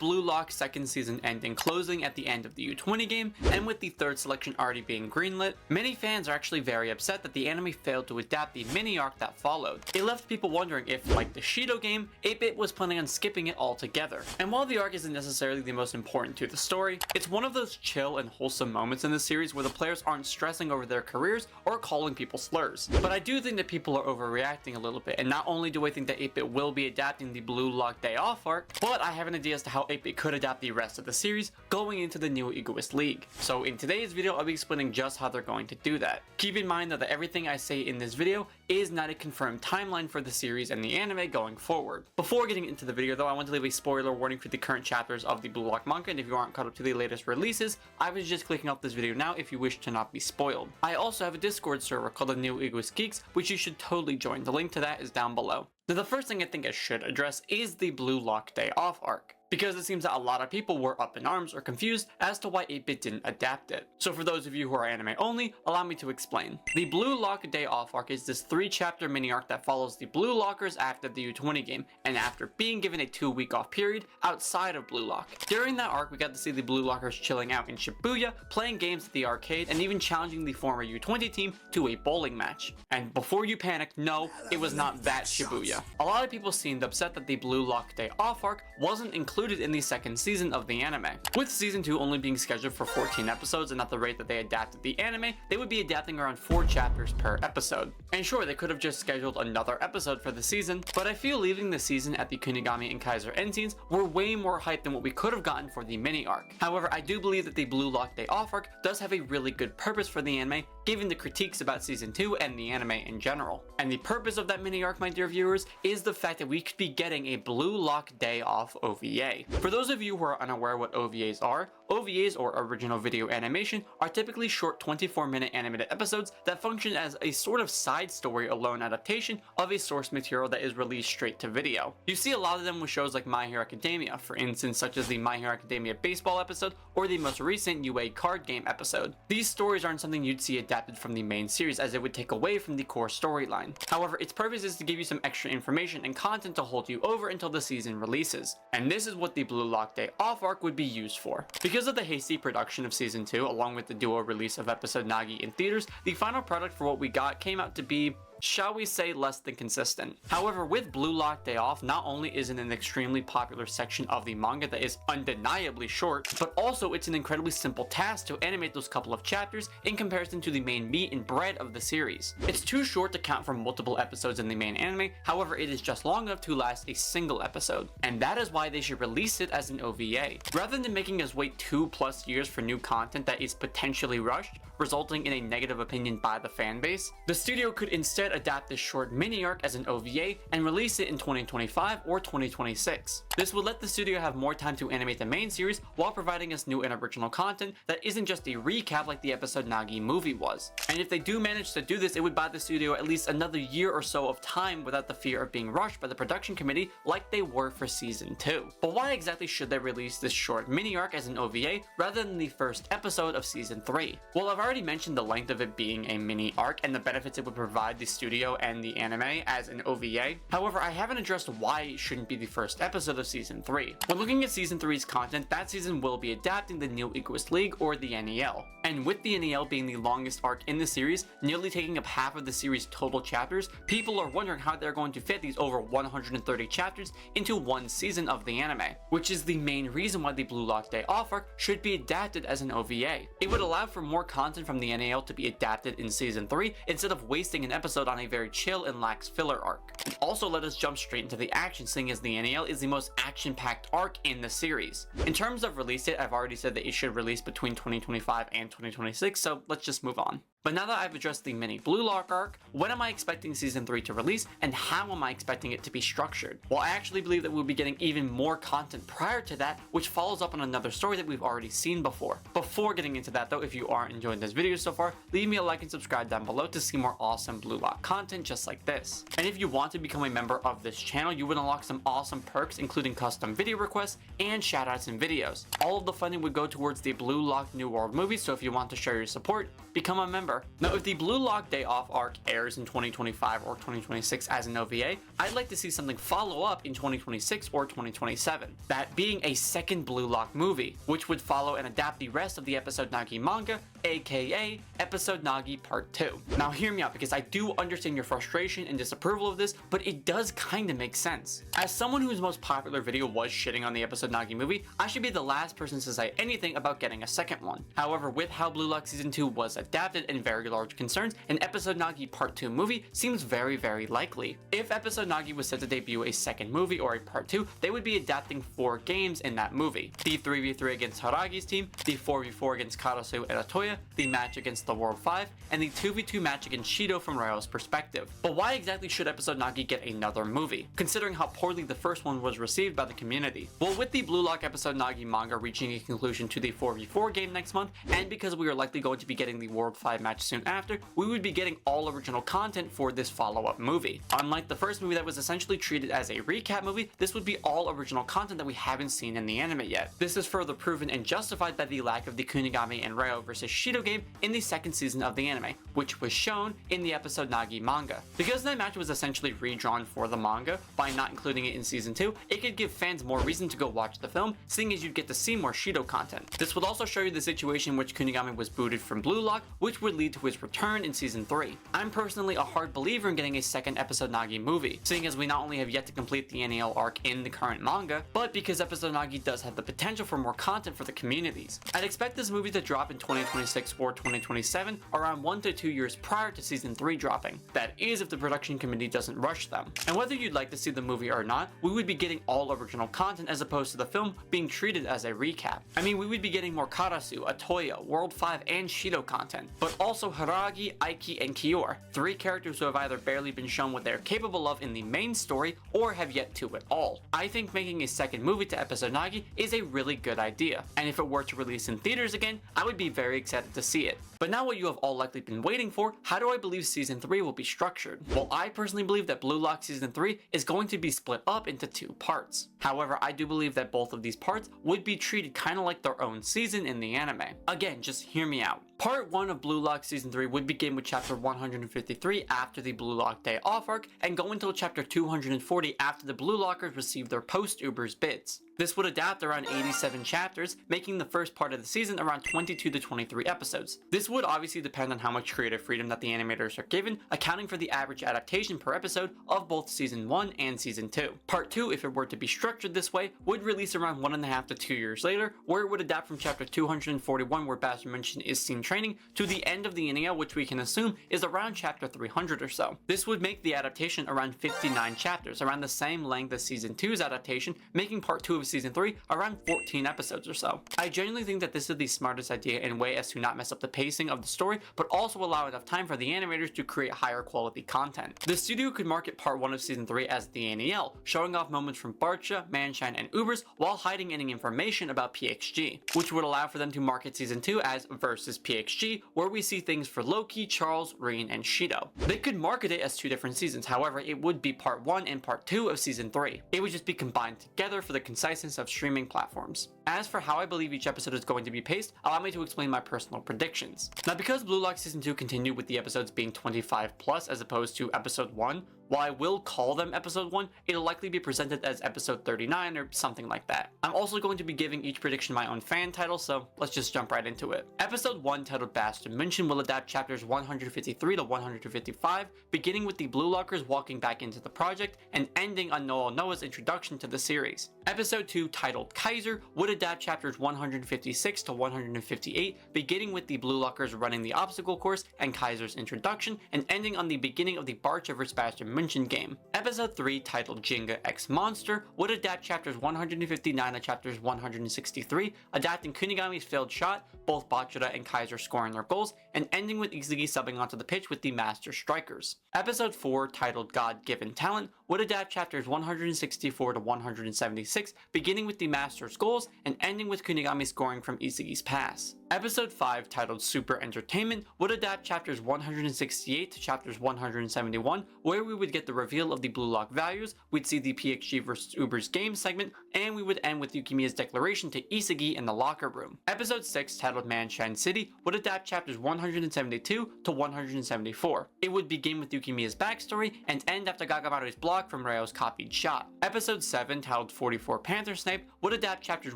Blue Lock second season ending closing at the end of the U20 game, and with the third selection already being greenlit, many fans are actually very upset that the anime failed to adapt the mini arc that followed. It left people wondering if, like the Shido game, 8-Bit was planning on skipping it altogether. And while the arc isn't necessarily the most important to the story, it's one of those chill and wholesome moments in the series where the players aren't stressing over their careers or calling people slurs. But I do think that people are overreacting a little bit, and not only do I think that 8-Bit will be adapting the Blue Lock Day Off arc, but I have an idea as to how 8-Bit could adapt the rest of the series going into the new Egoist League. So in today's video, I'll be explaining just how they're going to do that. Keep in mind though that everything I say in this video is not a confirmed timeline for the series and the anime going forward. Before getting into the video though, I want to leave a spoiler warning for the current chapters of the Blue Lock manga, and if you aren't caught up to the latest releases, I was just clicking off this video now if you wish to not be spoiled. I also have a Discord server called the New Egoist Geeks, which you should totally join. The link to that is down below. Now the first thing I think I should address is the Blue Lock Day Off arc, because it seems that a lot of people were up in arms or confused as to why 8-Bit didn't adapt it. So for those of you who are anime only, allow me to explain. The Blue Lock Day Off arc is this 3-chapter mini arc that follows the Blue Lockers after the U20 game, and after being given a 2-week off period outside of Blue Lock. During that arc, we got to see the Blue Lockers chilling out in Shibuya, playing games at the arcade, and even challenging the former U20 team to a bowling match. And before you panic, no, it was not that Shibuya. A lot of people seemed upset that the Blue Lock Day Off arc wasn't included in the second season of the anime. With season 2 only being scheduled for 14 episodes and at the rate that they adapted the anime, they would be adapting around 4 chapters per episode. And sure, they could have just scheduled another episode for the season, but I feel leaving the season at the Kunigami and Kaiser end scenes were way more hype than what we could have gotten for the mini arc. However, I do believe that the Blue Lock Day Off arc does have a really good purpose for the anime, given the critiques about season 2 and the anime in general. And the purpose of that mini arc, my dear viewers, is the fact that we could be getting a Blue Lock Day Off OVA. For those of you who are unaware what OVAs are, OVAs, or original video animation, are typically short 24-minute animated episodes that function as a sort of side story alone adaptation of a source material that is released straight to video. You see a lot of them with shows like My Hero Academia, for instance, such as the My Hero Academia baseball episode or the most recent UA card game episode. These stories aren't something you'd see adapted from the main series, as it would take away from the core storyline. However, its purpose is to give you some extra information and content to hold you over until the season releases. And this is what the Blue Lock Day Off arc would be used for. Because of the hasty production of season 2, along with the duo release of episode Nagi in theaters, the final product for what we got came out to be, shall we say, less than consistent. However, with Blue Lock Day Off, not only is it an extremely popular section of the manga that is undeniably short, but also it's an incredibly simple task to animate those couple of chapters in comparison to the main meat and bread of the series. It's too short to count for multiple episodes in the main anime, however it is just long enough to last a single episode. And that is why they should release it as an OVA. Rather than making us wait 2+ years for new content that is potentially rushed, resulting in a negative opinion by the fan base, the studio could instead adapt this short mini arc as an OVA and release it in 2025 or 2026. This would let the studio have more time to animate the main series while providing us new and original content that isn't just a recap like the episode Nagi movie was. And if they do manage to do this, it would buy the studio at least another year or so of time without the fear of being rushed by the production committee like they were for season 2. But why exactly should they release this short mini arc as an OVA rather than the first episode of season 3? Well, I've already mentioned the length of it being a mini arc and the benefits it would provide the studio and the anime as an OVA. However, I haven't addressed why it shouldn't be the first episode of season 3. When looking at season 3's content, that season will be adapting the new Egoist League or the NEL. And with the NEL being the longest arc in the series, nearly taking up half of the series' total chapters, people are wondering how they're going to fit these over 130 chapters into one season of the anime, which is the main reason why the Blue Lock Day Off arc should be adapted as an OVA. It would allow for more content from the NEL to be adapted in season 3 instead of wasting an episode on a very chill and lax filler arc. And also let us jump straight into the action, seeing as the NEL is the most action-packed arc in the series. In terms of release date, I've already said that it should release between 2025 and 2026, so let's just move on. But now that I've addressed the mini Blue Lock arc, when am I expecting season 3 to release and how am I expecting it to be structured? Well, I actually believe that we'll be getting even more content prior to that, which follows up on another story that we've already seen before. Before getting into that though, if you are enjoying this video so far, leave me a like and subscribe down below to see more awesome Blue Lock content just like this. And if you want to become a member of this channel, you would unlock some awesome perks including custom video requests and shoutouts in videos. All of the funding would go towards the Blue Lock New World movie, so if you want to show your support, become a member. whatever. Now, if the Blue Lock Day Off arc airs in 2025 or 2026 as an OVA, I'd like to see something follow up in 2026 or 2027. That being a second Blue Lock movie, which would follow and adapt the rest of the Episode Nagi manga, aka Episode Nagi Part 2. Now hear me out, because I do understand your frustration and disapproval of this, but it does kinda make sense. As someone whose most popular video was shitting on the Episode Nagi movie, I should be the last person to say anything about getting a second one. However, with how Blue Lock Season 2 was adapted and very large concerns, an Episode Nagi Part 2 movie seems very, very likely. If Episode Nagi was set to debut a second movie or a Part 2, they would be adapting 4 games in that movie. The 3v3 against Haragi's team, the 4v4 against Karasu and Atoya, the match against the World 5, and the 2v2 match against Shido from Ryo's perspective. But why exactly should Episode Nagi get another movie, considering how poorly the first one was received by the community? Well, with the Blue Lock Episode Nagi manga reaching a conclusion to the 4v4 game next month, and because we are likely going to be getting the World 5 match soon after, we would be getting all original content for this follow-up movie. Unlike the first movie that was essentially treated as a recap movie, this would be all original content that we haven't seen in the anime yet. This is further proven and justified by the lack of the Kunigami and Ryo vs Shido game in the second season of the anime, which was shown in the Episode Nagi manga. Because that match was essentially redrawn for the manga, by not including it in season 2, it could give fans more reason to go watch the film, seeing as you'd get to see more Shido content. This would also show you the situation in which Kunigami was booted from Blue Lock, which would lead to his return in season 3. I'm personally a hard believer in getting a second Episode Nagi movie, seeing as we not only have yet to complete the NEL arc in the current manga, but because Episode Nagi does have the potential for more content for the communities. I'd expect this movie to drop in 2026 or 2027, around 1 to 2 years prior to season 3 dropping. That is if the production committee doesn't rush them. And whether you'd like to see the movie or not, we would be getting all original content as opposed to the film being treated as a recap. I mean, we would be getting more Karasu, Atoya, World 5, and Shido content, but also Haragi, Aiki, and Kiyor, 3 characters who have either barely been shown what they're capable of in the main story or have yet to at all. I think making a second movie to Episode Nagi is a really good idea, and if it were to release in theaters again, I would be very excited to see it. But now what you have all likely been waiting for, how do I believe season 3 will be structured? Well, I personally believe that Blue Lock season 3 is going to be split up into 2 parts. However, I do believe that both of these parts would be treated kind of like their own season in the anime. Again, just hear me out. Part 1 of Blue Lock Season 3 would begin with chapter 153 after the Blue Lock Day Off arc, and go until chapter 240 after the Blue Lockers receive their post-Ubers bids. This would adapt around 87 chapters, making the first part of the season around 22 to 23 episodes. This would obviously depend on how much creative freedom that the animators are given, accounting for the average adaptation per episode of both Season 1 and Season 2. Part 2, if it were to be structured this way, would release around 1.5 to 2 years later, where it would adapt from chapter 241 where Bastard Munchen is seen training, to the end of the NEL, which we can assume is around chapter 300 or so. This would make the adaptation around 59 chapters, around the same length as Season 2's adaptation, making Part 2 of Season 3 around 14 episodes or so. I genuinely think that this is the smartest idea in a way as to not mess up the pacing of the story, but also allow enough time for the animators to create higher quality content. The studio could market Part 1 of Season 3 as the NEL, showing off moments from Barcha, Manshine, and Ubers while hiding any information about PXG, which would allow for them to market Season 2 as Versus PXG, where we see things for Loki, Charles, Rin, and Shido. They could market it as 2 different seasons, however, it would be Part 1 and Part 2 of Season 3. It would just be combined together for the conciseness of streaming platforms. As for how I believe each episode is going to be paced, allow me to explain my personal predictions. Now, because Blue Lock Season 2 continued with the episodes being 25 plus as opposed to Episode 1, while I will call them Episode 1, it'll likely be presented as Episode 39 or something like that. I'm also going to be giving each prediction my own fan title, so let's just jump right into it. Episode 1, titled Bastard Munchen, will adapt chapters 153 to 155, beginning with the Blue Lockers walking back into the project and ending on Noah Noah's introduction to the series. Episode 2, titled Kaiser, would adapt chapters 156 to 158, beginning with the Blue Lockers running the obstacle course and Kaiser's introduction, and ending on the beginning of the Barcha vs Bastard Munchen game. Episode 3, titled Jinga X Monster, would adapt chapters 159 to chapters 163, adapting Kunigami's failed shot, both Bachira and Kaiser scoring their goals, and ending with Isagi subbing onto the pitch with the Master Strikers. Episode 4, titled God-Given Talent, would adapt chapters 164 to 176, beginning with the Master's goals and ending with Kunigami scoring from Isagi's pass. Episode 5, titled Super Entertainment, would adapt chapters 168 to chapters 171, where we would get the reveal of the Blue Lock values, we'd see the PXG vs Uber's game segment, and we would end with Yukimiya's declaration to Isagi in the locker room. Episode 6, titled Manshan City, would adapt chapters 172 to 174. It would begin with Yukimiya's backstory and end after Gagamaru's block from Ryo's copied shot. Episode 7, titled 44 Panther Snipe, would adapt chapters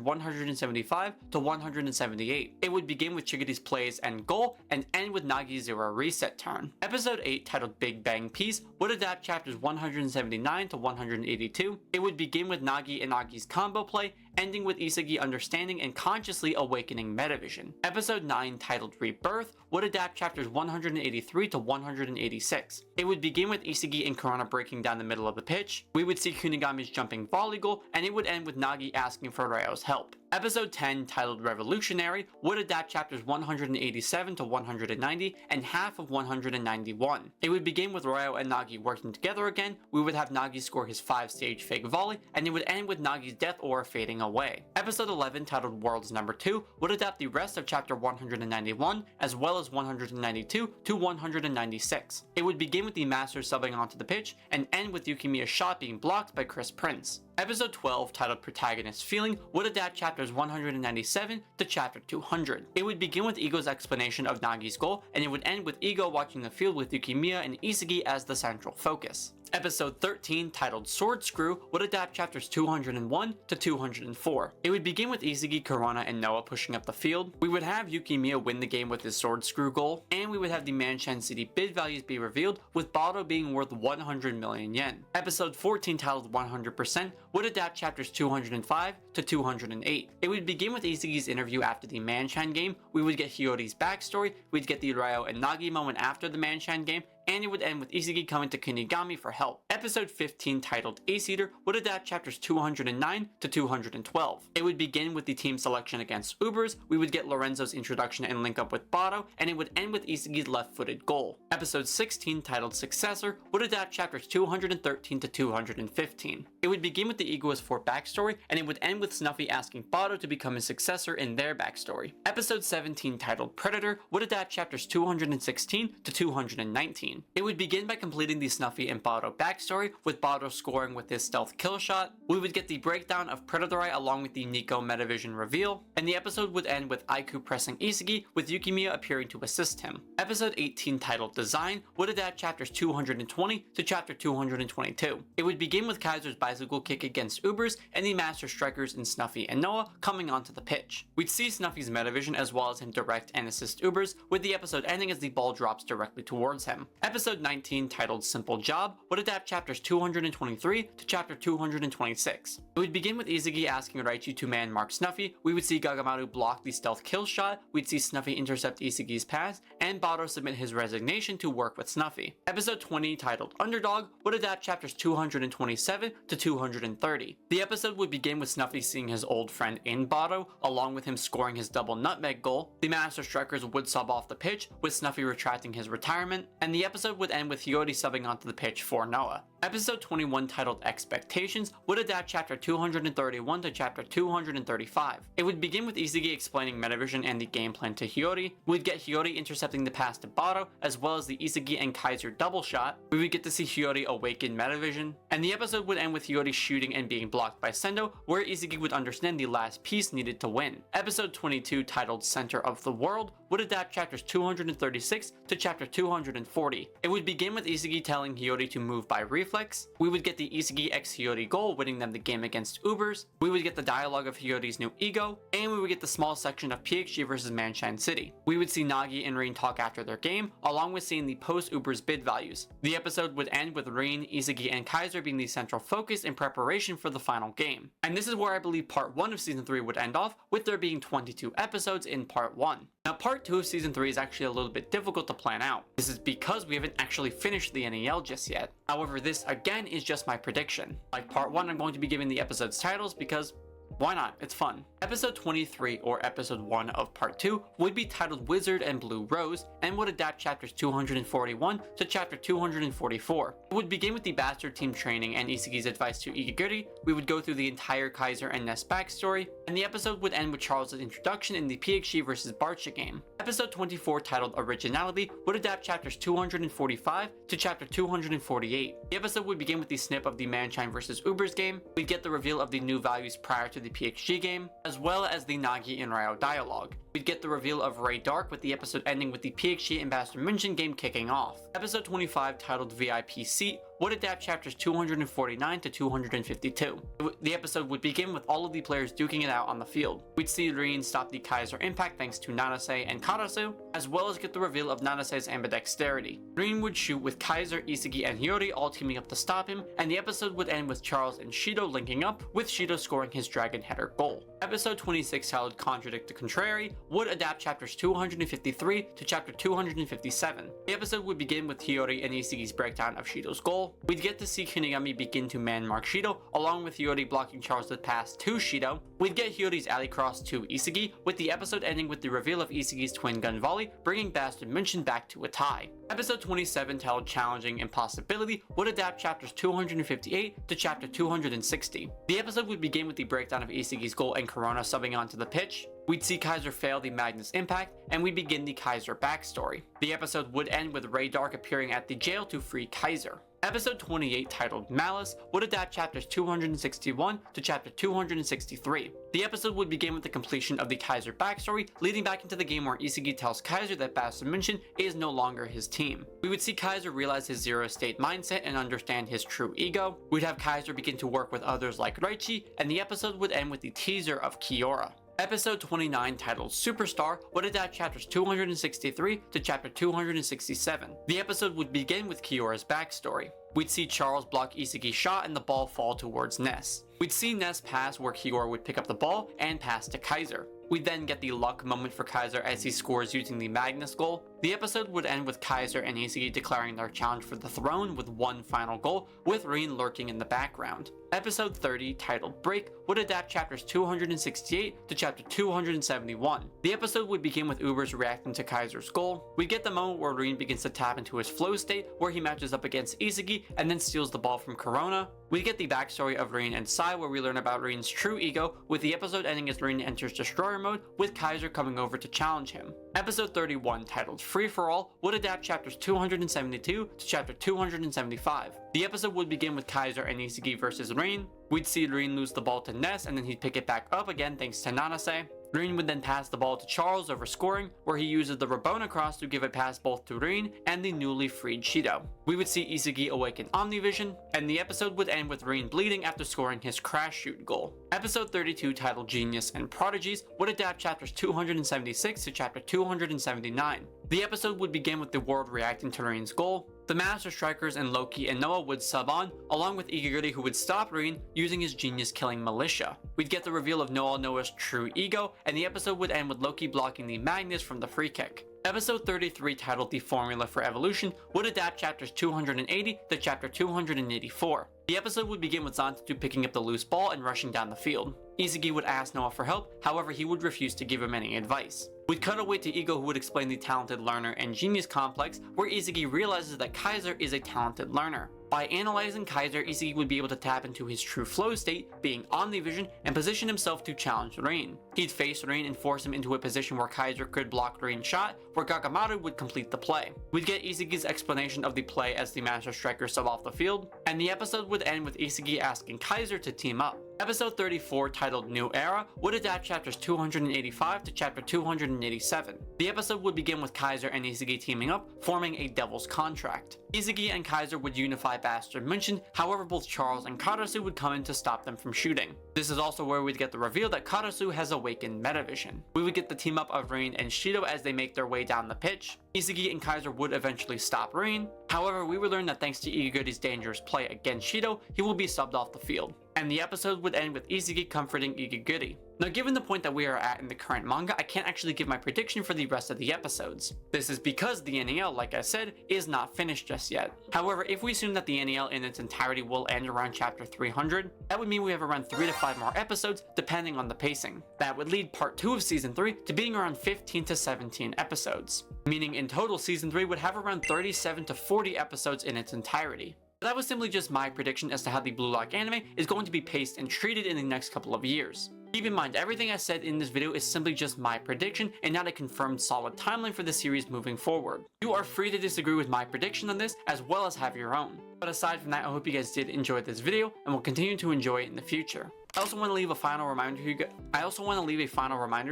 175 to 178. It would begin with Chigati's plays and goal and end with Nagi's zero reset turn. Episode 8, titled Big Bang Piece, would adapt chapters 179 to 182. It would begin with Nagi and Nagi's combo play, ending with Isagi understanding and consciously awakening Metavision. Episode 9, titled Rebirth, would adapt chapters 183 to 186. It would begin with Isagi and Kurana breaking down the middle of the pitch, we would see Kunigami's jumping volley goal, and it would end with Nagi asking for Ryo's help. Episode 10, titled Revolutionary, would adapt chapters 187 to 190 and half of 191. It would begin with Ryo and Nagi working together again, we would have Nagi score his 5-stage fake volley, and it would end with Nagi's death aura fading away. Episode 11, titled Worlds Number 2, would adapt the rest of chapter 191, as well as 192 to 196. It would begin with the Master subbing onto the pitch, and end with Yukimiya's shot being blocked by Chris Prince. Episode 12, titled Protagonist Feeling, would adapt chapters 197 to chapter 200. It would begin with Ego's explanation of Nagi's goal, and it would end with Ego watching the field with Yukimiya and Isagi as the central focus. Episode 13, titled Sword Screw, would adapt chapters 201 to 204. It would begin with Isagi, Kurana, and Noah pushing up the field. We would have Yukimiya win the game with his Sword Screw goal, and we would have the Manshan City bid values be revealed, with Bado being worth 100 million yen. Episode 14, titled 100%, would adapt chapters 205 to 208. It would begin with Isagi's interview after the Manshan game, we would get Hiyori's backstory, we'd get the Ryo and Nagi moment after the Manshan game, and it would end with Isagi coming to Kunigami for help. Episode 15, titled Ace Eater, would adapt chapters 209 to 212. It would begin with the team selection against Ubers, we would get Lorenzo's introduction and link up with Bado, and it would end with Isagi's left-footed goal. Episode 16, titled Successor, would adapt chapters 213 to 215. It would begin with the Egoist 4 backstory, and it would end with Snuffy asking Bado to become his successor in their backstory. Episode 17, titled Predator, would adapt chapters 216 to 219. It would begin by completing the Snuffy and Bado backstory, with Bado scoring with his stealth kill shot. We would get the breakdown of Predator along with the Nico Metavision reveal, and the episode would end with Aiku pressing Isagi, with Yukimiya appearing to assist him. Episode 18, titled Design, would adapt chapters 220 to chapter 222. It would begin with Kaiser's bicycle kick against Ubers, and the Master Strikers in Snuffy and Noah coming onto the pitch. We'd see Snuffy's Metavision as well as him direct and assist Ubers, with the episode ending as the ball drops directly towards him. Episode 19, titled Simple Job, would adapt chapters 223 to chapter 226. It would begin with Isagi asking Raichi to man mark Snuffy, we would see Gagamaru block the stealth kill shot, we'd see Snuffy intercept Isagi's pass, and Bado submit his resignation to work with Snuffy. Episode 20, titled Underdog, would adapt chapters 227 to 230. The episode would begin with Snuffy seeing his old friend in Bado, along with him scoring his double nutmeg goal. The Master Strikers would sub off the pitch, with Snuffy retracting his retirement, and the episode would end with Hiyori subbing onto the pitch for Noah. Episode 21, titled Expectations, would adapt chapter 231 to chapter 235. It would begin with Isagi explaining Metavision and the game plan to Hiyori. We'd get Hiyori intercepting the pass to Bado, as well as the Isagi and Kaiser double shot. We would get to see Hiyori awaken Metavision, and the episode would end with Hiyori shooting and being blocked by Sendo, where Isagi would understand the last piece needed to win. Episode 22, titled Center of the World, would adapt chapters 236 to chapter 240. It would begin with Isagi telling Hiyori to move by reflex. We would get the Isagi x Hiyori goal winning them the game against Ubers. We would get the dialogue of Hiyori's new ego, and we would get the small section of PXG vs Manshan City. We would see Nagi and Rin talk after their game, along with seeing the post-Ubers bid values. The episode would end with Rin, Isagi, and Kaiser being the central focus in preparation for the final game. And this is where I believe part 1 of season 3 would end off, with there being 22 episodes in part 1. Now part 2 of season 3 is actually a little bit difficult to plan out. This is because we haven't actually finished the NEL just yet. However, this again is just my prediction. Like part 1, I'm going to be giving the episodes titles because why not? It's fun. Episode 23, or Episode 1 of Part 2, would be titled Wizard and Blue Rose, and would adapt chapters 241 to chapter 244. It would begin with the Bastard team training and Isagi's advice to Igiguri. We would go through the entire Kaiser and Ness backstory, and the episode would end with Charles' introduction in the PXG vs. Barcha game. Episode 24, titled Originality, would adapt chapters 245 to chapter 248. The episode would begin with the snip of the Manshine vs. Ubers game. We'd get the reveal of the new values prior to the PXG game, as well as the Nagi and Ryo dialogue. We'd get the reveal of Ray Dark, with the episode ending with the PXG Ambassador München game kicking off. Episode 25, titled VIP Seat, would adapt chapters 249 to 252. The episode would begin with all of the players duking it out on the field. We'd see Rin stop the Kaiser impact thanks to Nanase and Karasu, as well as get the reveal of Nanase's ambidexterity. Rin would shoot with Kaiser, Isagi, and Hiyori all teaming up to stop him, and the episode would end with Charles and Shido linking up, with Shido scoring his Dragon Header goal. Episode 26, titled Contradict the Contrary, would adapt chapters 253 to chapter 257. The episode would begin with Hiyori and Isagi's breakdown of Shido's goal. We'd get to see Kunigami begin to man-mark Shido, along with Hiyori blocking Charles' pass to Shido. We'd get Hiyori's alley cross to Isagi, with the episode ending with the reveal of Isagi's twin gun volley, bringing Bastard München back to a tie. Episode 27, titled Challenging Impossibility, would adapt chapters 258 to chapter 260. The episode would begin with the breakdown of Isagi's goal and Corona subbing onto the pitch. We'd see Kaiser fail the Magnus impact, and we begin the Kaiser backstory. The episode would end with Ray Dark appearing at the jail to free Kaiser. Episode 28, titled Malice, would adapt chapters 261 to chapter 263. The episode would begin with the completion of the Kaiser backstory, leading back into the game where Isagi tells Kaiser that Bastard München is no longer his team. We would see Kaiser realize his zero-state mindset and understand his true ego. We'd have Kaiser begin to work with others like Reichi, and the episode would end with the teaser of Kiora. Episode 29, titled Superstar, would adapt chapters 263 to chapter 267. The episode would begin with Kiora's backstory. We'd see Charles block Isagi's shot and the ball fall towards Ness. We'd see Ness pass where Kiora would pick up the ball and pass to Kaiser. We'd then get the luck moment for Kaiser as he scores using the Magnus goal. The episode would end with Kaiser and Isagi declaring their challenge for the throne with one final goal, with Rin lurking in the background. Episode 30, titled Break, would adapt chapters 268 to chapter 271. The episode would begin with Ubers reacting to Kaiser's goal. We'd get the moment where Rin begins to tap into his flow state, where he matches up against Isagi and then steals the ball from Corona. We get the backstory of Rin and Sai, where we learn about Rin's true ego, with the episode ending as Rin enters Destroyer mode, with Kaiser coming over to challenge him. Episode 31, titled Free For All, would adapt chapters 272 to chapter 275. The episode would begin with Kaiser and Isagi versus Rin. We'd see Rin lose the ball to Ness, and then he'd pick it back up again thanks to Nanase. Rin would then pass the ball to Charles over scoring, where he uses the Rabona cross to give a pass both to Rin and the newly freed Shido. We would see Isagi awaken Omnivision, and the episode would end with Rin bleeding after scoring his crash shoot goal. Episode 32, titled Genius and Prodigies, would adapt chapters 276 to chapter 279. The episode would begin with the world reacting to Rin's goal. The Master Strikers and Loki and Noah would sub on, along with Igiguri, who would stop Rin using his genius-killing militia. We'd get the reveal of Noah's true ego, and the episode would end with Loki blocking the Magnus from the free kick. Episode 33, titled The Formula for Evolution, would adapt chapters 280 to chapter 284. The episode would begin with Zantetsu picking up the loose ball and rushing down the field. Isagi would ask Noah for help, however he would refuse to give him any advice. We'd cut away to Ego, who would explain the talented learner and genius complex, where Isagi realizes that Kaiser is a talented learner. By analyzing Kaiser, Isagi would be able to tap into his true flow state, being Omnivision, and position himself to challenge Rin. He'd face Rin and force him into a position where Kaiser could block Rin's shot, where Gagamaru would complete the play. We'd get Isagi's explanation of the play as the Master Striker sub off the field, and the episode would end with Isagi asking Kaiser to team up. Episode 34, titled New Era, would adapt chapters 285 to chapter 287. The episode would begin with Kaiser and Isagi teaming up, forming a Devil's Contract. Isagi and Kaiser would unify Bastard München, however both Charles and Karasu would come in to stop them from shooting. This is also where we'd get the reveal that Karasu has awakened Metavision. We would get the team up of Rin and Shido as they make their way down the pitch. Isagi and Kaiser would eventually stop Rin. However, we would learn that thanks to Igiguri's dangerous play against Shido, he will be subbed off the field. and the episode would end with Isagi comforting Igiguri. Now, given the point that we are at in the current manga, I can't actually give my prediction for the rest of the episodes. This is because the NEL, like I said, is not finished just yet. However, if we assume that the NEL in its entirety will end around chapter 300, that would mean we have around 3 to 5 more episodes depending on the pacing. That would lead part 2 of season 3 to being around 15 to 17 episodes, meaning in total season 3 would have around 37 to 40 episodes in its entirety. That was simply just my prediction as to how the Blue Lock anime is going to be paced and treated in the next couple of years. Keep in mind, everything I said in this video is simply just my prediction and not a confirmed solid timeline for the series moving forward. You are free to disagree with my prediction on this as well as have your own. But aside from that, I hope you guys did enjoy this video and will continue to enjoy it in the future. I also want to leave a final reminder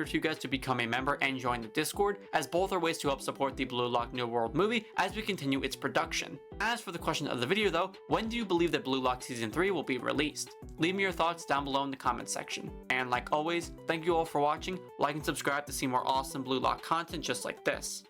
to you guys to become a member and join the Discord, as both are ways to help support the Blue Lock New World movie as we continue its production. As for the question of the video though, when do you believe that Blue Lock Season 3 will be released? Leave me your thoughts down below in the comment section. And like always, thank you all for watching, like and subscribe to see more awesome Blue Lock content just like this.